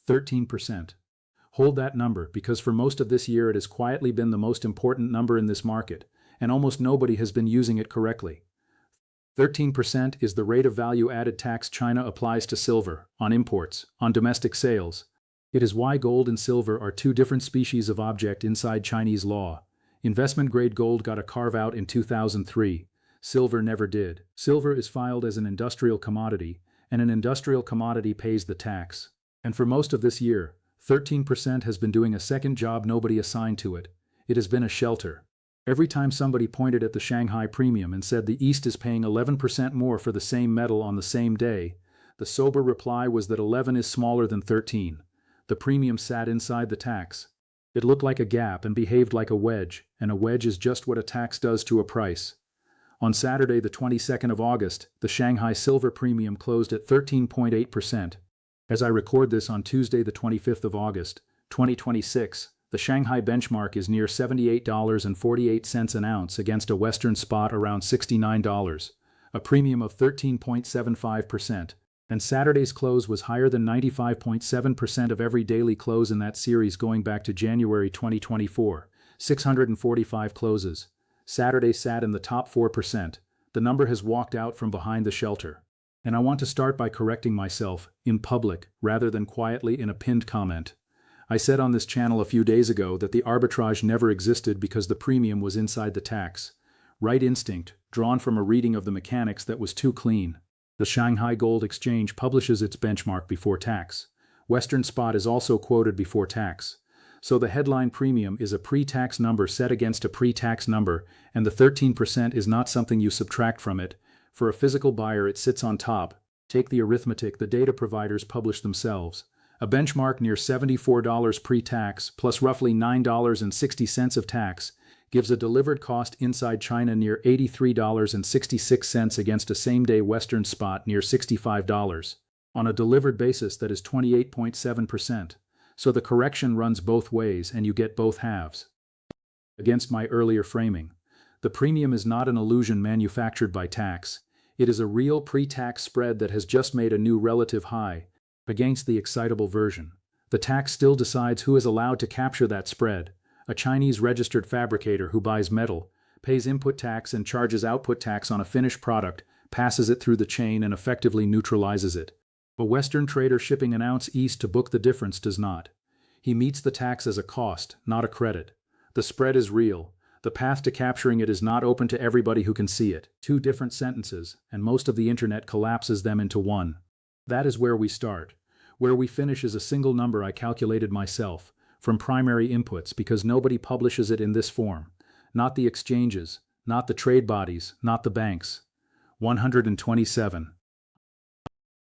13%. Hold that number because for most of this year it has quietly been the most important number in this market, and almost nobody has been using it correctly. 13% is the rate of value-added tax China applies to silver, on imports, on domestic sales. It is why gold and silver are two different species of object inside Chinese law. Investment-grade gold got a carve-out in 2003. Silver never did. Silver is filed as an industrial commodity, and an industrial commodity pays the tax. And for most of this year, 13% has been doing a second job nobody assigned to it. It has been a shelter. Every time somebody pointed at the Shanghai premium and said the East is paying 11% more for the same metal on the same day, the sober reply was that 11 is smaller than 13. The premium sat inside the tax. It looked like a gap and behaved like a wedge, and a wedge is just what a tax does to a price. On Saturday, the 22nd of August, the Shanghai silver premium closed at 13.8%. As I record this on Tuesday, the 25th of August, 2026, the Shanghai benchmark is near $78.48 an ounce against a Western spot around $69, a premium of 13.75%, and Saturday's close was higher than 95.7% of every daily close in that series going back to January 2024, 645 closes. Saturday sat in the top 4%. The number has walked out from behind the shelter. And I want to start by correcting myself, in public, rather than quietly in a pinned comment. I said on this channel a few days ago that the arbitrage never existed because the premium was inside the tax. Right instinct, drawn from a reading of the mechanics that was too clean. The Shanghai Gold Exchange publishes its benchmark before tax. Western Spot is also quoted before tax. So the headline premium is a pre-tax number set against a pre-tax number, and the 13% is not something you subtract from it. For a physical buyer it sits on top. Take the arithmetic the data providers publish themselves. A benchmark near $74 pre-tax plus roughly $9.60 of tax gives a delivered cost inside China near $83.66 against a same-day Western spot near $65. On a delivered basis that is 28.7%. So the correction runs both ways and you get both halves. Against my earlier framing, the premium is not an illusion manufactured by tax. It is a real pre-tax spread that has just made a new relative high against the excitable version. The tax still decides who is allowed to capture that spread. A Chinese registered fabricator who buys metal, pays input tax and charges output tax on a finished product, passes it through the chain and effectively neutralizes it. A Western trader shipping an ounce east to book the difference does not. He meets the tax as a cost, not a credit. The spread is real. The path to capturing it is not open to everybody who can see it. Two different sentences, and most of the internet collapses them into one. That is where we start. Where we finish is a single number I calculated myself, from primary inputs because nobody publishes it in this form. Not the exchanges, not the trade bodies, not the banks. 127.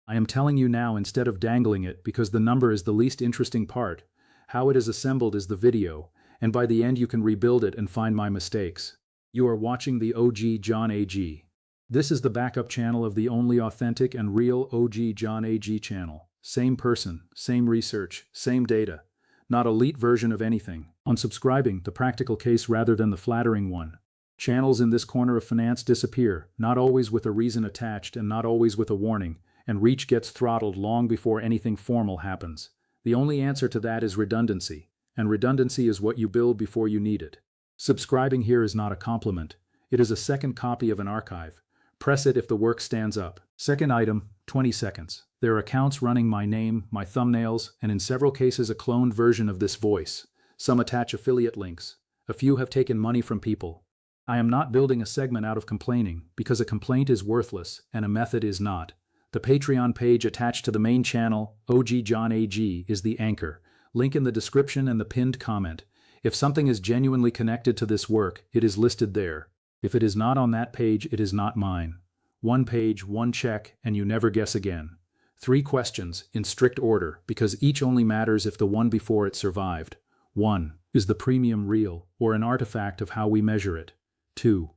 I am telling you now instead of dangling it because the number is the least interesting part. How it is assembled is the video, and by the end you can rebuild it and find my mistakes. You are watching the OG John AG. This is the backup channel of the only authentic and real OG John AG channel. Same person, same research, same data. Not elite version of anything. Unsubscribing, the practical case rather than the flattering one. Channels in this corner of finance disappear, not always with a reason attached and not always with a warning, and reach gets throttled long before anything formal happens. The only answer to that is redundancy, and redundancy is what you build before you need it. Subscribing here is not a compliment. It is a second copy of an archive. Press it if the work stands up. Second item, 20 seconds. There are accounts running my name, my thumbnails, and in several cases a cloned version of this voice. Some attach affiliate links. A few have taken money from people. I am not building a segment out of complaining, because a complaint is worthless, and a method is not. The Patreon page attached to the main channel, OG John AG, is the anchor. Link in the description and the pinned comment. If something is genuinely connected to this work, it is listed there. If it is not on that page, it is not mine. One page, one check, and you never guess again. 3 questions, in strict order, because each only matters if the one before it survived. 1. Is the premium real, or an artifact of how we measure it? 2.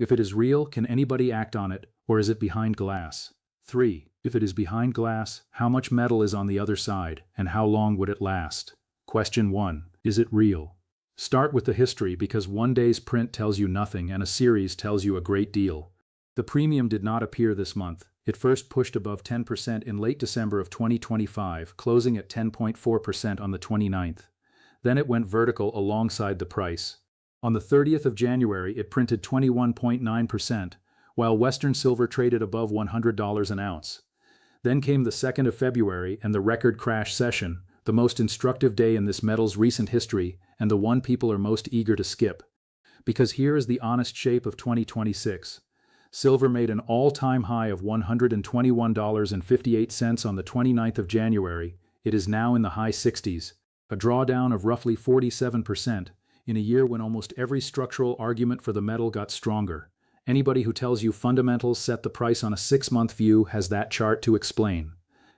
If it is real, can anybody act on it, or is it behind glass? 3. If it is behind glass, how much metal is on the other side, and how long would it last? Question 1. Is it real? Start with the history because one day's print tells you nothing and a series tells you a great deal. The premium did not appear this month. It first pushed above 10% in late December of 2025, closing at 10.4% on the 29th. Then it went vertical alongside the price. On the 30th of January, it printed 21.9%, while Western silver traded above $100 an ounce. Then came the 2nd of February and the record crash session, the most instructive day in this metal's recent history and the one people are most eager to skip. Because here is the honest shape of 2026. Silver made an all-time high of $121.58 on the 29th of January. It is now in the high 60s, a drawdown of roughly 47%, in a year when almost every structural argument for the metal got stronger. Anybody who tells you fundamentals set the price on a 6-month view has that chart to explain.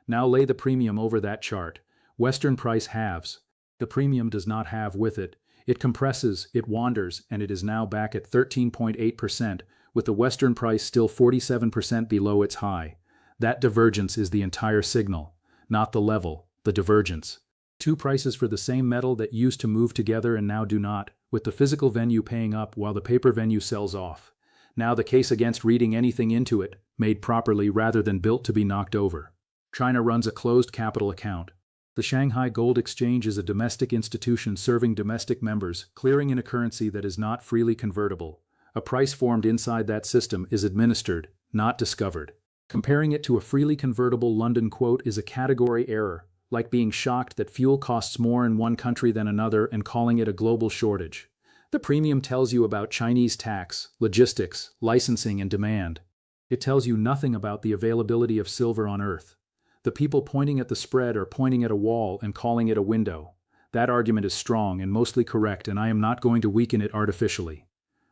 Now lay the premium over that chart. Western price halves. The premium does not halve with it. It compresses, it wanders, and it is now back at 13.8%, with the Western price still 47% below its high. That divergence is the entire signal, not the level, the divergence. Two prices for the same metal that used to move together and now do not, with the physical venue paying up while the paper venue sells off. Now the case against reading anything into it, made properly rather than built to be knocked over. China runs a closed capital account. The Shanghai Gold Exchange is a domestic institution serving domestic members, clearing in a currency that is not freely convertible. A price formed inside that system is administered, not discovered. Comparing it to a freely convertible London quote is a category error, like being shocked that fuel costs more in one country than another and calling it a global shortage. The premium tells you about Chinese tax, logistics, licensing, and demand. It tells you nothing about the availability of silver on Earth. The people pointing at the spread are pointing at a wall and calling it a window. That argument is strong and mostly correct, and I am not going to weaken it artificially.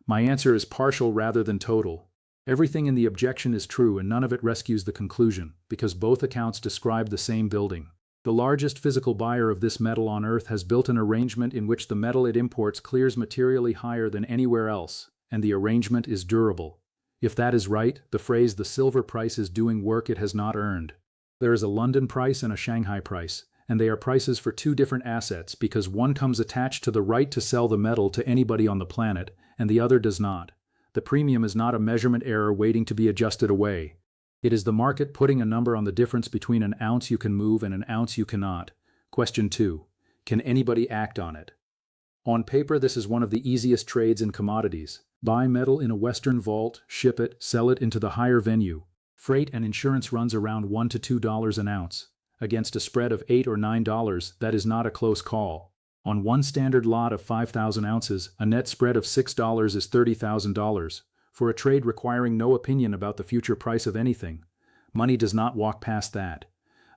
My answer is partial rather than total. Everything in the objection is true and none of it rescues the conclusion, because both accounts describe the same building. The largest physical buyer of this metal on Earth has built an arrangement in which the metal it imports clears materially higher than anywhere else, and the arrangement is durable. If that is right, the phrase "the silver price is doing work it has not earned." There is a London price and a Shanghai price, and they are prices for two different assets because one comes attached to the right to sell the metal to anybody on the planet, and the other does not. The premium is not a measurement error waiting to be adjusted away. It is the market putting a number on the difference between an ounce you can move and an ounce you cannot. Question 2. Can anybody act on it? On paper, this is one of the easiest trades in commodities. Buy metal in a Western vault, ship it, sell it into the higher venue. Freight and insurance runs around $1 to $2 an ounce. Against a spread of $8 or $9, that is not a close call. On one standard lot of 5,000 ounces, a net spread of $6 is $30,000. For a trade requiring no opinion about the future price of anything, money does not walk past that,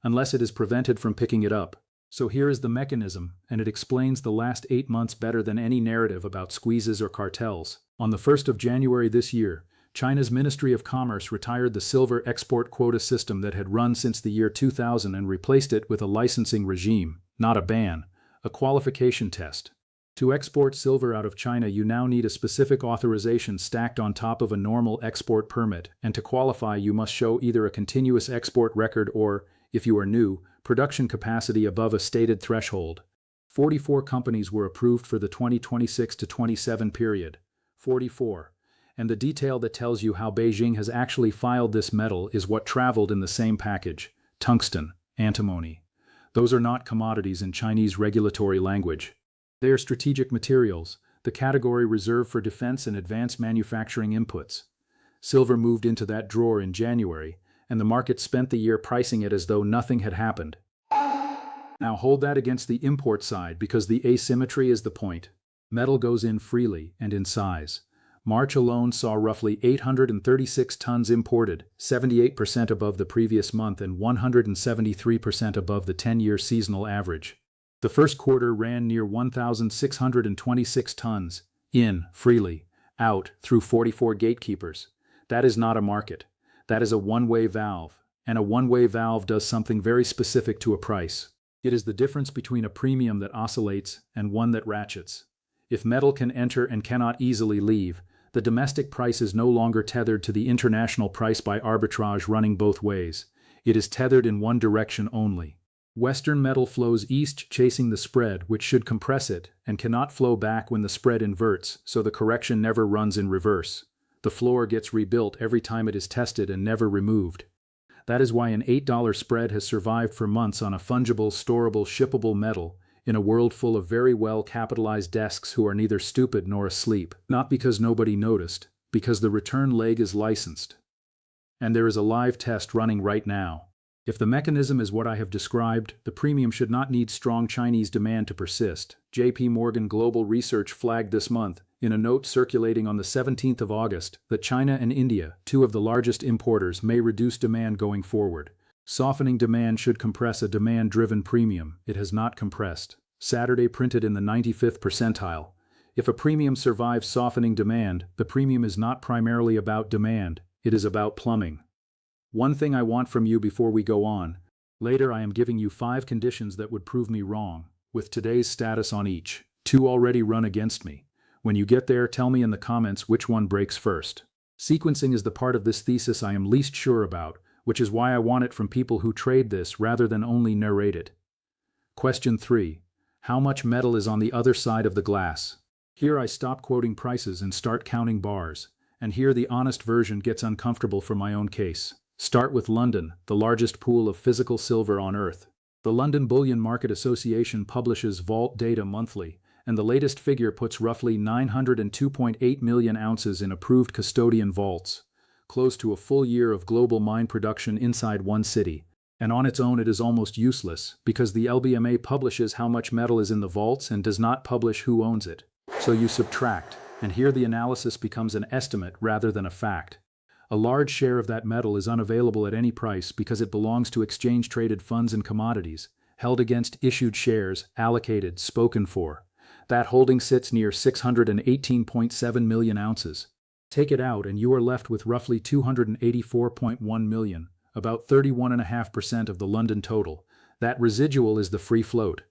unless it is prevented from picking it up. So here is the mechanism, and it explains the last 8 months better than any narrative about squeezes or cartels. On the 1st of January this year, China's Ministry of Commerce retired the silver export quota system that had run since the year 2000 and replaced it with a licensing regime, not a ban, a qualification test. To export silver out of China, you now need a specific authorization stacked on top of a normal export permit, and to qualify you must show either a continuous export record or, if you are new, production capacity above a stated threshold. 44 companies were approved for the 2026 to 27 period. 44. And the detail that tells you how Beijing has actually filed this metal is what traveled in the same package: tungsten, antimony. Those are not commodities in Chinese regulatory language. They are strategic materials, the category reserved for defense and advanced manufacturing inputs. Silver moved into that drawer in January, and the market spent the year pricing it as though nothing had happened. Now hold that against the import side because the asymmetry is the point. Metal goes in freely and in size. March alone saw roughly 836 tons imported, 78% above the previous month and 173% above the 10-year seasonal average. The first quarter ran near 1,626 tons, in, freely, out, through 44 gatekeepers. That is not a market. That is a one-way valve, and a one-way valve does something very specific to a price. It is the difference between a premium that oscillates and one that ratchets. If metal can enter and cannot easily leave, the domestic price is no longer tethered to the international price by arbitrage running both ways. It is tethered in one direction only. Western metal flows east chasing the spread, which should compress it, and cannot flow back when the spread inverts, so the correction never runs in reverse. The floor gets rebuilt every time it is tested and never removed. That is why an $8 spread has survived for months on a fungible, storable, shippable metal in a world full of very well-capitalized desks who are neither stupid nor asleep. Not because nobody noticed, because the return leg is licensed. And there is a live test running right now. If the mechanism is what I have described, the premium should not need strong Chinese demand to persist. J.P. Morgan Global Research flagged this month, in a note circulating on the 17th of August, that China and India, two of the largest importers, may reduce demand going forward. Softening demand should compress a demand-driven premium. It has not compressed. Saturday printed in the 95th percentile. If a premium survives softening demand, the premium is not primarily about demand, it is about plumbing. One thing I want from you before we go on. Later I am giving you 5 conditions that would prove me wrong, with today's status on each. 2 already run against me. When you get there, tell me in the comments which one breaks first. Sequencing is the part of this thesis I am least sure about, which is why I want it from people who trade this rather than only narrate it. Question 3. How much metal is on the other side of the glass? Here I stop quoting prices and start counting bars, and here the honest version gets uncomfortable for my own case. Start with London, the largest pool of physical silver on Earth. The London Bullion Market Association publishes vault data monthly, and the latest figure puts roughly 902.8 million ounces in approved custodian vaults, close to a full year of global mine production inside one city. And on its own it is almost useless, because the LBMA publishes how much metal is in the vaults and does not publish who owns it. So you subtract, and here the analysis becomes an estimate rather than a fact. A large share of that metal is unavailable at any price because it belongs to exchange-traded funds and commodities, held against issued shares, allocated, spoken for. That holding sits near 618.7 million ounces. Take it out and you are left with roughly 284.1 million, about 31.5% of the London total. That residual is the free float.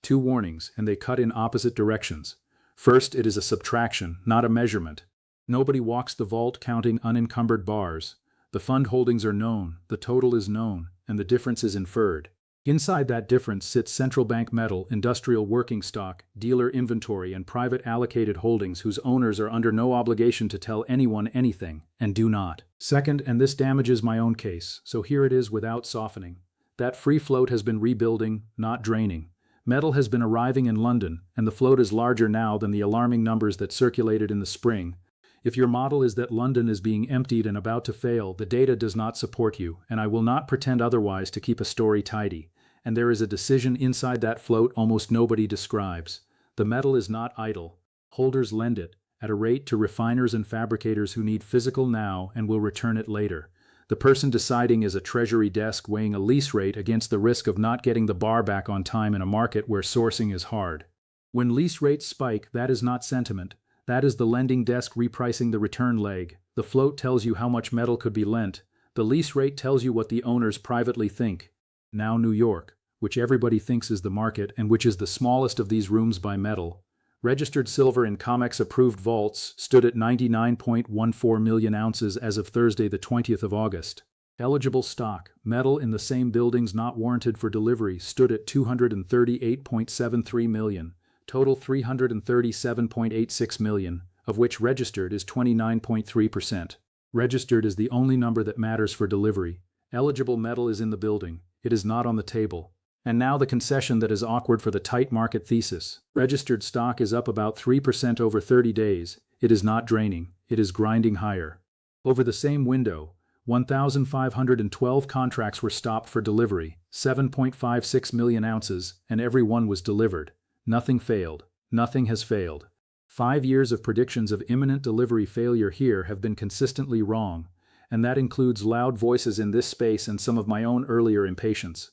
2 warnings, and they cut in opposite directions. First, it is a subtraction, not a measurement. Nobody walks the vault counting unencumbered bars. The fund holdings are known, the total is known, and the difference is inferred. Inside that difference sits central bank metal, industrial working stock, dealer inventory, and private allocated holdings whose owners are under no obligation to tell anyone anything, and do not. Second, and this damages my own case, so here it is without softening. That free float has been rebuilding, not draining. Metal has been arriving in London, and the float is larger now than the alarming numbers that circulated in the spring. If your model is that London is being emptied and about to fail, the data does not support you, and I will not pretend otherwise to keep a story tidy. And there is a decision inside that float almost nobody describes. The metal is not idle. Holders lend it, at a rate, to refiners and fabricators who need physical now and will return it later. The person deciding is a treasury desk weighing a lease rate against the risk of not getting the bar back on time in a market where sourcing is hard. When lease rates spike, that is not sentiment. That is the lending desk repricing the return leg. The float tells you how much metal could be lent. The lease rate tells you what the owners privately think. Now New York, which everybody thinks is the market and which is the smallest of these rooms by metal. Registered silver in COMEX approved vaults stood at 99.14 million ounces as of Thursday the 20th of August. Eligible stock, metal in the same buildings not warranted for delivery, stood at 238.73 million. Total 337.86 million, of which registered is 29.3%. Registered is the only number that matters for delivery. Eligible metal is in the building. It is not on the table. And now the concession that is awkward for the tight market thesis. Registered stock is up about 3% over 30 days. It is not draining. It is grinding higher. Over the same window, 1,512 contracts were stopped for delivery, 7.56 million ounces, and every one was delivered. Nothing failed. Nothing has failed. 5 years of predictions of imminent delivery failure here have been consistently wrong, and that includes loud voices in this space and some of my own earlier impatience.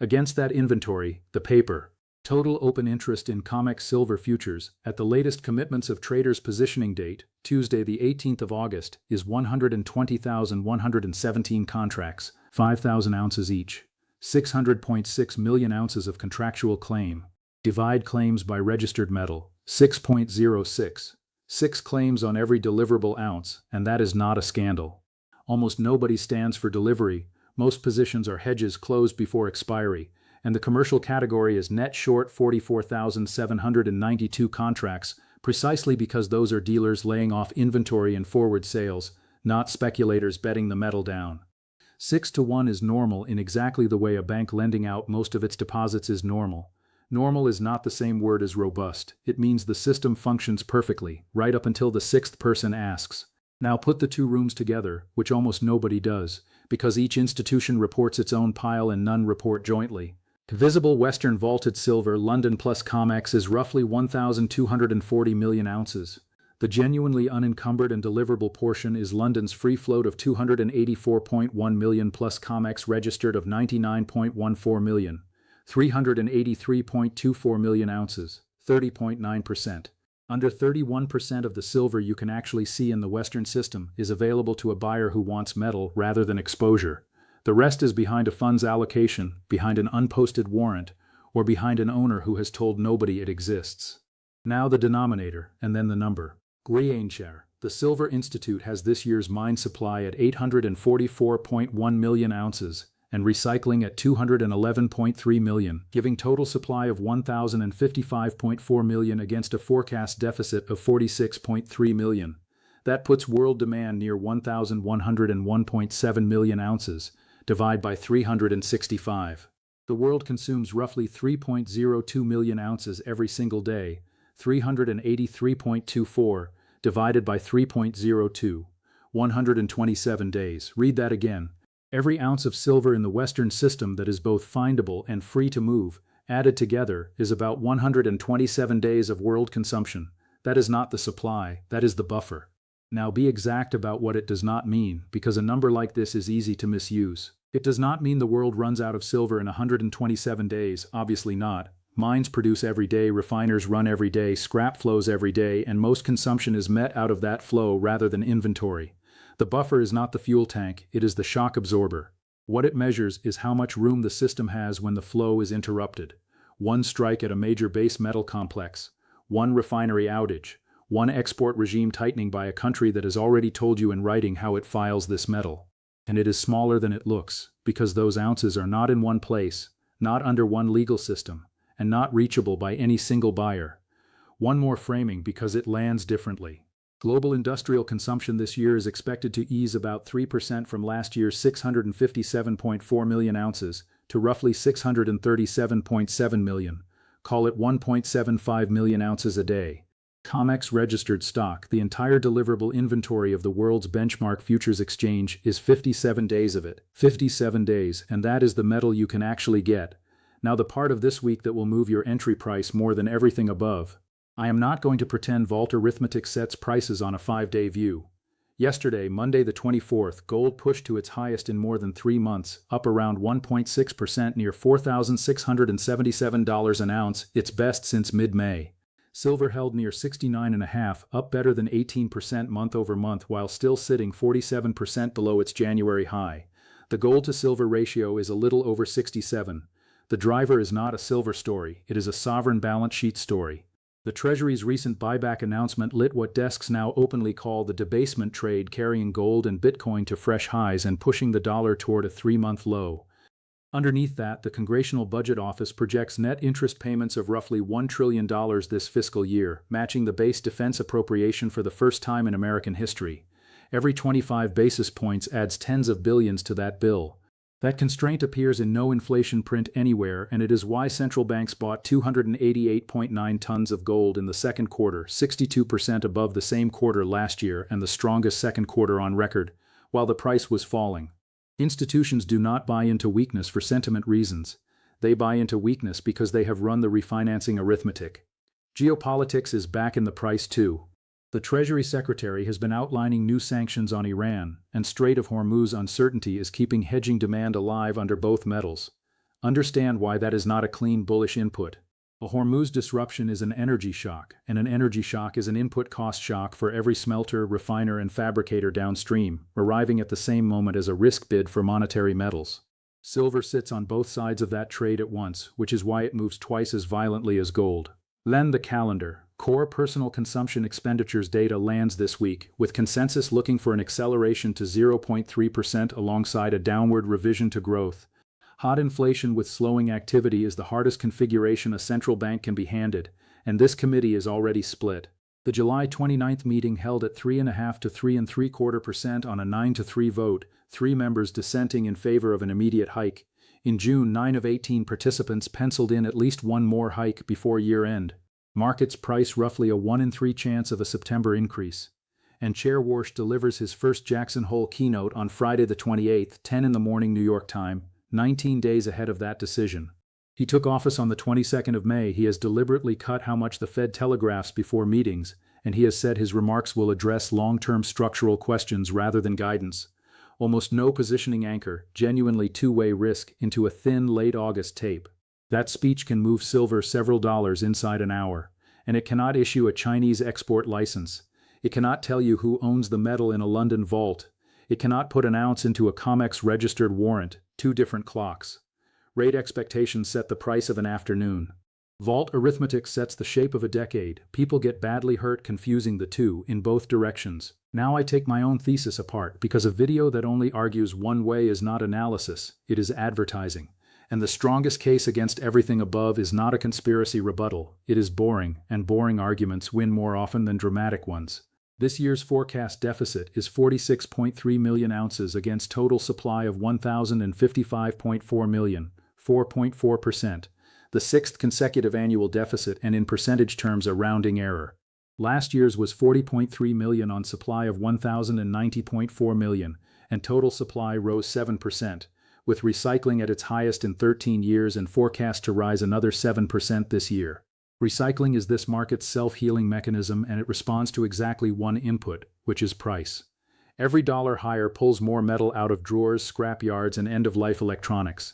Against that inventory, the paper. Total open interest in COMEX silver futures, at the latest commitments of traders' positioning date, Tuesday the 18th of August, is 120,117 contracts, 5,000 ounces each. 600.6 million ounces of contractual claim. Divide claims by registered metal, 6.06. 6 claims on every deliverable ounce, and that is not a scandal. Almost nobody stands for delivery. Most positions are hedges closed before expiry, and the commercial category is net short 44,792 contracts, precisely because those are dealers laying off inventory and forward sales, not speculators betting the metal down. 6 to 1 is normal in exactly the way a bank lending out most of its deposits is normal. Normal is not the same word as robust. It means the system functions perfectly, right up until the sixth person asks. Now put the two rooms together, which almost nobody does, because each institution reports its own pile and none report jointly. Visible Western vaulted silver London plus COMEX is roughly 1,240 million ounces. The genuinely unencumbered and deliverable portion is London's free float of 284.1 million plus COMEX registered of 99.14 million. 383.24 million ounces, 30.9%. Under 31% of the silver you can actually see in the Western system is available to a buyer who wants metal rather than exposure. The rest is behind a fund's allocation, behind an unposted warrant, or behind an owner who has told nobody it exists. Now the denominator, and then the number. Greenshare. The Silver Institute has this year's mine supply at 844.1 million ounces, and recycling at 211.3 million, giving total supply of 1,055.4 million against a forecast deficit of 46.3 million. That puts world demand near 1,101.7 million ounces, divide by 365. The world consumes roughly 3.02 million ounces every single day, 383.24, divided by 3.02, 127 days. Read that again. Every ounce of silver in the Western system that is both findable and free to move, added together, is about 127 days of world consumption. That is not the supply, that is the buffer. Now be exact about what it does not mean, because a number like this is easy to misuse. It does not mean the world runs out of silver in 127 days, obviously not. Mines produce every day, refiners run every day, scrap flows every day, and most consumption is met out of that flow rather than inventory. The buffer is not the fuel tank, it is the shock absorber. What it measures is how much room the system has when the flow is interrupted. One strike at a major base metal complex, one refinery outage, one export regime tightening by a country that has already told you in writing how it files this metal. And it is smaller than it looks, because those ounces are not in one place, not under one legal system, and not reachable by any single buyer. One more framing because it lands differently. Global industrial consumption this year is expected to ease about 3% from last year's 657.4 million ounces to roughly 637.7 million. Call it 1.75 million ounces a day. COMEX registered stock, the entire deliverable inventory of the world's benchmark futures exchange, is 57 days of it. 57 days, and that is the metal you can actually get. Now the part of this week that will move your entry price more than everything above. I am not going to pretend vault arithmetic sets prices on a 5-day view. Yesterday, Monday the 24th, gold pushed to its highest in more than 3 months, up around 1.6% near $4,677 an ounce, its best since mid-May. Silver held near 69.5, up better than 18% month over month while still sitting 47% below its January high. The gold to silver ratio is a little over 67. The driver is not a silver story, it is a sovereign balance sheet story. The Treasury's recent buyback announcement lit what desks now openly call the debasement trade, carrying gold and Bitcoin to fresh highs and pushing the dollar toward a 3-month low. Underneath that, the Congressional Budget Office projects net interest payments of roughly $1 trillion this fiscal year, matching the base defense appropriation for the first time in American history. Every 25 basis points adds tens of billions to that bill. That constraint appears in no inflation print anywhere, and it is why central banks bought 288.9 tons of gold in the second quarter, 62% above the same quarter last year and the strongest second quarter on record, while the price was falling. Institutions do not buy into weakness for sentiment reasons. They buy into weakness because they have run the refinancing arithmetic. Geopolitics is back in the price too. The Treasury Secretary has been outlining new sanctions on Iran, and Strait of Hormuz uncertainty is keeping hedging demand alive under both metals. Understand why that is not a clean bullish input. A Hormuz disruption is an energy shock, and an energy shock is an input cost shock for every smelter, refiner, and fabricator downstream, arriving at the same moment as a risk bid for monetary metals. Silver sits on both sides of that trade at once, which is why it moves twice as violently as gold. Lend the calendar. Core personal consumption expenditures data lands this week, with consensus looking for an acceleration to 0.3% alongside a downward revision to growth. Hot inflation with slowing activity is the hardest configuration a central bank can be handed, and this committee is already split. The July 29th meeting held at 3.5 to 3.75% on a 9-3 vote, 3 members dissenting in favor of an immediate hike. In June, 9 of 18 participants penciled in at least one more hike before year-end. Markets price roughly a 1 in 3 chance of a September increase. And Chair Warsh delivers his first Jackson Hole keynote on Friday the 28th, 10 in the morning New York time, 19 days ahead of that decision. He took office on the 22nd of May. He has deliberately cut how much the Fed telegraphs before meetings, and he has said his remarks will address long-term structural questions rather than guidance. Almost no positioning anchor, genuinely two-way risk into a thin late August tape. That speech can move silver several dollars inside an hour, and it cannot issue a Chinese export license. It cannot tell you who owns the metal in a London vault. It cannot put an ounce into a COMEX registered warrant, 2 different clocks. Rate expectations set the price of an afternoon. Vault arithmetic sets the shape of a decade. People get badly hurt confusing the two in both directions. Now I take my own thesis apart because a video that only argues one way is not analysis, it is advertising. And the strongest case against everything above is not a conspiracy rebuttal, it is boring, and boring arguments win more often than dramatic ones. This year's forecast deficit is 46.3 million ounces against total supply of 1,055.4 million, 4.4%. The 6th consecutive annual deficit, and in percentage terms a rounding error. Last year's was 40.3 million on supply of 1,090.4 million, and total supply rose 7%, with recycling at its highest in 13 years and forecast to rise another 7% this year. Recycling is this market's self-healing mechanism, and it responds to exactly one input, which is price. Every dollar higher pulls more metal out of drawers, scrap yards, and end-of-life electronics.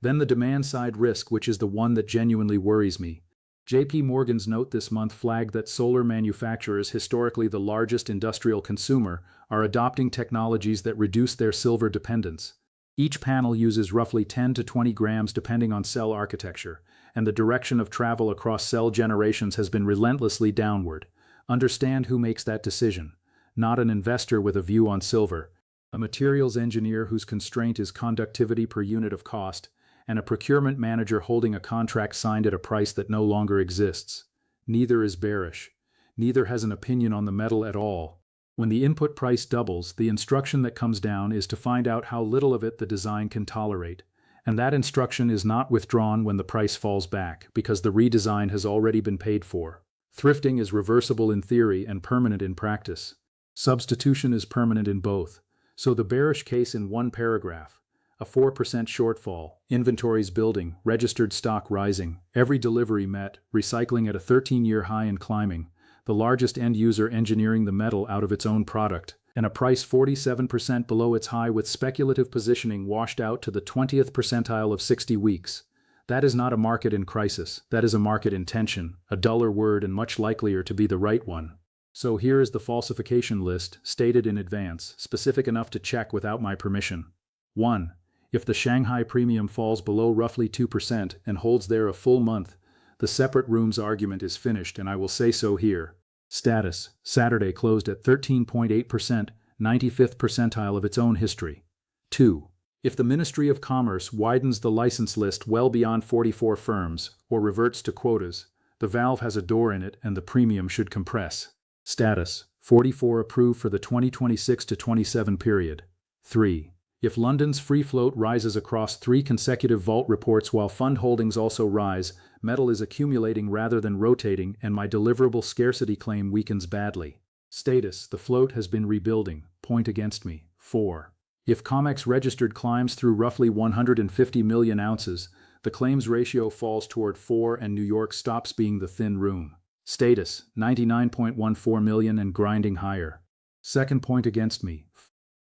Then the demand-side risk, which is the one that genuinely worries me. JP Morgan's note this month flagged that solar manufacturers, historically the largest industrial consumer, are adopting technologies that reduce their silver dependence. Each panel uses roughly 10 to 20 grams depending on cell architecture, and the direction of travel across cell generations has been relentlessly downward. Understand who makes that decision. Not an investor with a view on silver, a materials engineer whose constraint is conductivity per unit of cost, and a procurement manager holding a contract signed at a price that no longer exists. Neither is bearish. Neither has an opinion on the metal at all. When the input price doubles, the instruction that comes down is to find out how little of it the design can tolerate. And that instruction is not withdrawn when the price falls back, because the redesign has already been paid for. Thrifting is reversible in theory and permanent in practice. Substitution is permanent in both. So the bearish case in one paragraph: a 4% shortfall, inventories building, registered stock rising, every delivery met, recycling at a 13-year high and climbing, the largest end user engineering the metal out of its own product, and a price 47% below its high with speculative positioning washed out to the 20th percentile of 60 weeks. That is not a market in crisis, that is a market in tension, a duller word and much likelier to be the right one. So here is the falsification list, stated in advance, specific enough to check without my permission. 1. If the Shanghai premium falls below roughly 2% and holds there a full month, the separate rooms argument is finished, and I will say so here. Status: Saturday closed at 13.8%, 95th percentile of its own history. 2. If the Ministry of Commerce widens the license list well beyond 44 firms, or reverts to quotas, the valve has a door in it and the premium should compress. Status: 44 approved for the 2026 to 27 period. 3. If London's free float rises across 3 consecutive vault reports while fund holdings also rise, metal is accumulating rather than rotating, and my deliverable scarcity claim weakens badly. Status: the float has been rebuilding, point against me. 4. If COMEX registered climbs through roughly 150 million ounces, the claims ratio falls toward 4 and New York stops being the thin room. Status: 99.14 million and grinding higher. Second point against me.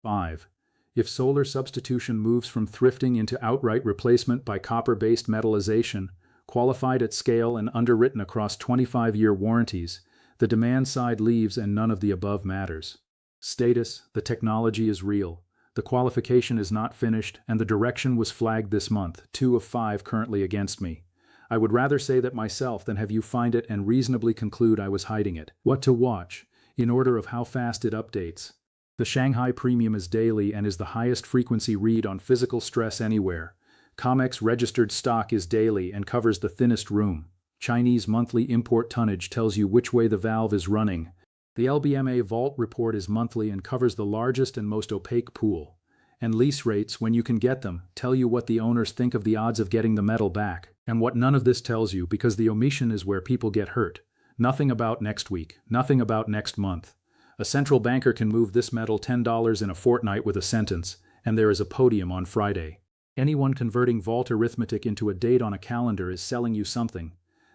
5. If solar substitution moves from thrifting into outright replacement by copper-based metallization, qualified at scale and underwritten across 25-year warranties, the demand side leaves and none of the above matters. Status: the technology is real. The qualification is not finished, and the direction was flagged this month, 2 of 5 currently against me. I would rather say that myself than have you find it and reasonably conclude I was hiding it. What to watch, in order of how fast it updates. The Shanghai premium is daily and is the highest frequency read on physical stress anywhere. COMEX registered stock is daily and covers the thinnest room. Chinese monthly import tonnage tells you which way the valve is running. The LBMA Vault report is monthly and covers the largest and most opaque pool. And lease rates, when you can get them, tell you what the owners think of the odds of getting the metal back. And what none of this tells you, because the omission is where people get hurt. Nothing about next week, nothing about next month. A central banker can move this metal $10 in a fortnight with a sentence, and there is a podium on Friday. Anyone converting vault arithmetic into a date on a calendar is selling you something.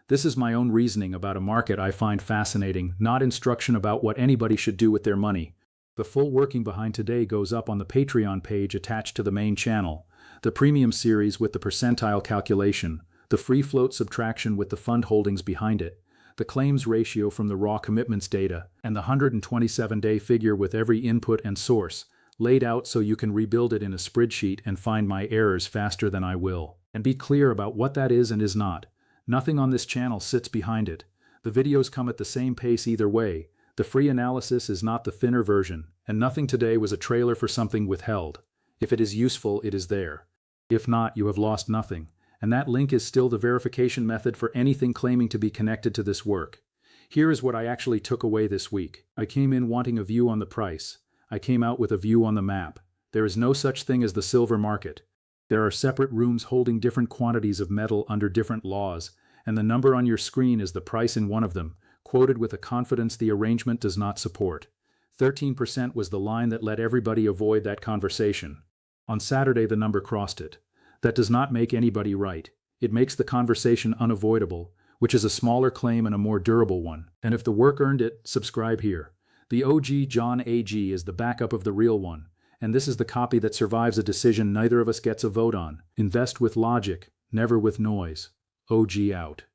This is my own reasoning about a market I find fascinating, not instruction about what anybody should do with their money. The full working behind today goes up on the Patreon page attached to the main channel, the premium series with the percentile calculation, the free float subtraction with the fund holdings behind it, the claims ratio from the raw commitments data, and the 127-day figure with every input and source, laid out so you can rebuild it in a spreadsheet and find my errors faster than I will. And be clear about what that is and is not. Nothing on this channel sits behind it. The videos come at the same pace either way. The free analysis is not the thinner version, and nothing today was a trailer for something withheld. If it is useful, it is there. If not, you have lost nothing. And that link is still the verification method for anything claiming to be connected to this work. Here is what I actually took away this week. I came in wanting a view on the price. I came out with a view on the map. There is no such thing as the silver market. There are separate rooms holding different quantities of metal under different laws, and the number on your screen is the price in one of them, quoted with a confidence the arrangement does not support. 13% was the line that let everybody avoid that conversation. On Saturday the number crossed it. That does not make anybody right. It makes the conversation unavoidable, which is a smaller claim and a more durable one. And if the work earned it, subscribe here. The OG John AG is the backup of the real one, and this is the copy that survives a decision neither of us gets a vote on. Invest with logic, never with noise. OG out.